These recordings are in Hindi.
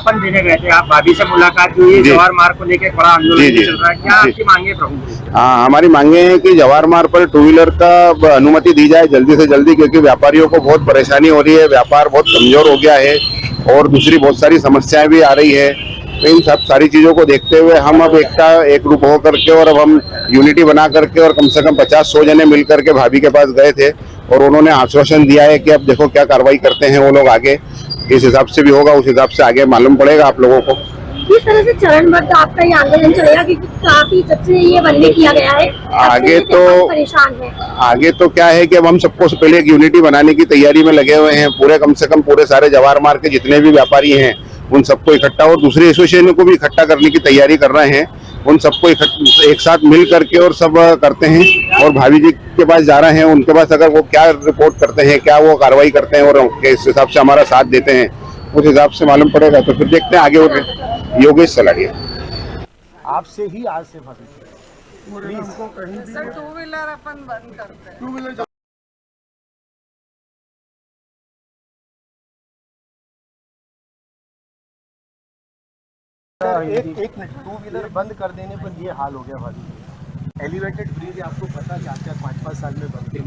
ज्ञापन देने गए थे आप, भाभी से मुलाकात हुई, जवाहर मार्ग को लेकर बड़ा आंदोलन चल रहा है, क्या आपकी मांगे प्रभु? हमारी मांगे हैं कि जवाहर मार्ग पर टू व्हीलर का अनुमति दी जाए जल्दी से जल्दी, क्योंकि व्यापारियों को बहुत परेशानी हो रही है, व्यापार बहुत कमजोर हो गया है और दूसरी बहुत सारी समस्याएं भी आ रही है। तो इन सब सारी चीजों को देखते हुए हम अब एक ग्रुप हो करके और अब हम यूनिटी बना करके और कम से कम 50-100 जने मिल करके भाभी के पास गए थे और उन्होंने आश्वासन दिया है कि अब देखो क्या कार्रवाई करते हैं वो लोग आगे, जिस हिसाब से भी होगा उस हिसाब से आगे मालूम पड़ेगा आप लोगों को। किस तरह से चरणबद्ध आपका ये आंदोलन चलेगा, क्योंकि काफी जब से ये बंदी किया गया है परेशान है। आगे तो क्या है कि अब हम सबको से पहले एक यूनिटी बनाने की तैयारी में लगे हुए हैं, पूरे कम से कम पूरे सारे जवाहर मार्ग के जितने भी व्यापारी हैं उन सबको इकट्ठा और दूसरे एसोसिएशन को भी इकट्ठा करने की तैयारी कर रहे हैं। उन सबको एक साथ मिल करके और सब करते हैं और भाभी जी के पास जा रहे हैं, उनके पास अगर वो क्या रिपोर्ट करते हैं, क्या वो कार्रवाई करते हैं और किस हिसाब से हमारा साथ देते हैं उस हिसाब से मालूम पड़ेगा। तो फिर देखते हैं आगे और योगेश सलाड़िया आपसे ही आज से भाभी सर, टू व्हीलर अपन बंद करते हैं। टू व्हीलर एक मिनट, टू व्हीलर बंद कर देने पर ये हाल हो गया भाभी। एलिवेटेड ब्रिज आपको पता 4-5 साल में बनते हैं,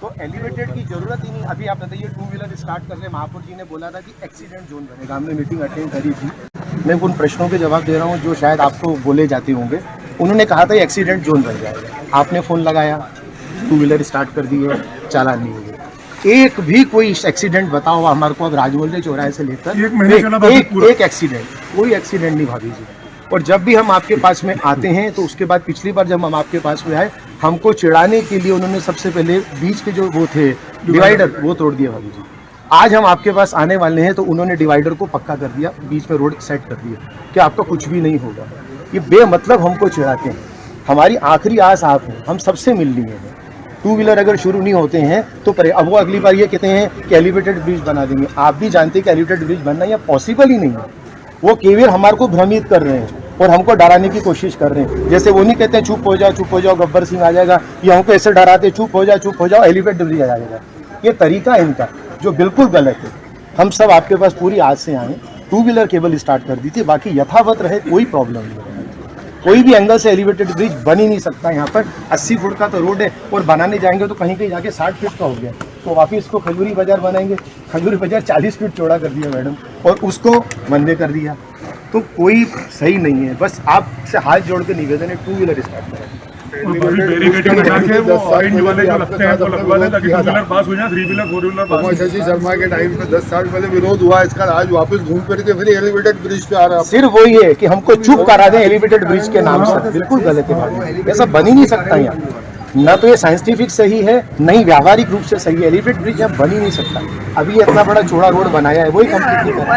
तो एलिवेटेड की जरूरत ही नहीं। अभी आप बताइए टू व्हीलर स्टार्ट कर रहे, महापौर जी ने बोला था कि एक्सीडेंट जोन बनेगा, हमने मीटिंग अटेंड करी थी, मैं उन प्रश्नों के जवाब दे रहा हूँ जो शायद आपको बोले जाते होंगे। उन्होंने कहा था एक्सीडेंट जोन बन जाएगा, आपने फ़ोन लगाया, टू व्हीलर स्टार्ट कर दी है, चालान नहीं हुए। एक भी कोई एक्सीडेंट बताओ हमारे को, अब राजमोहल्ले चौराहे से लेकर एक एक्सीडेंट, कोई एक्सीडेंट नहीं भाभी जी। और जब भी हम आपके पास में आते हैं तो उसके बाद पिछली बार जब हम आपके पास में आए, हमको चिढ़ाने के लिए उन्होंने सबसे पहले बीच के जो वो थे डिवाइडर वो तोड़ दिया भाभी जी। आज हम आपके पास आने वाले हैं तो उन्होंने डिवाइडर को पक्का कर दिया, बीच में रोड सेट कर दिया कि आपका कुछ भी नहीं होगा। ये बेमतलब हमको चिढ़ाते हैं। हमारी आखिरी आस आप हैं, हम सबसे मिल लिए हैं। टू व्हीलर अगर शुरू नहीं होते हैं तो अब वो अगली बार ये कहते हैं कि एलिवेटेड ब्रिज बना देंगे। आप भी जानते हैं कि एलिवेटेड ब्रिज बनना यह पॉसिबल ही नहीं है। वो केवल हमारे को भ्रमित कर रहे हैं और हमको डराने की कोशिश कर रहे हैं। जैसे वो नहीं कहते हैं चुप हो जाओ गब्बर सिंह आ जाएगा, ये हमको ऐसे डराते चुप हो जाओ एलिवेटेड ब्रिज आ जाएगा। ये तरीका है इनका जो बिल्कुल गलत है। हम सब आपके पास पूरी आज से आए, टू व्हीलर केवल स्टार्ट कर दी थी, बाकी यथावत रहे, कोई प्रॉब्लम नहीं है। कोई भी एंगल से एलिवेटेड ब्रिज बन ही नहीं सकता। यहाँ पर 80 फुट का तो रोड है और बनाने जाएंगे तो कहीं कहीं जाके 60 फीट का हो गया, तो वापिस इसको खजूरी बाजार बनाएंगे। खजूरी बाजार 40 फीट चौड़ा कर दिया मैडम और उसको मंदे कर दिया, तो कोई सही नहीं है। बस आपसे हाथ जोड़ के निवेदन है, टू व्हीलर स्टार्ट करें। शर्मा के टाइम में 10 साल पहले विरोध हुआ इसका, आज वापस घूम फिर के फिर एलिवेटेड ब्रिज पे आ रहा है। सिर्फ वही है कि हमको चुप करा दें एलिवेटेड ब्रिज के नाम से, बिल्कुल गलत है। ऐसा बन ही नहीं सकता यहाँ, ना तो ये साइंटिफिक सही है, नहीं व्यावहारिक रूप से सही है। एलिवेटेड ब्रिज यहाँ बन ही नहीं सकता। अभी इतना बड़ा चौड़ा रोड बनाया है, वही कंप्लीट नहीं करा।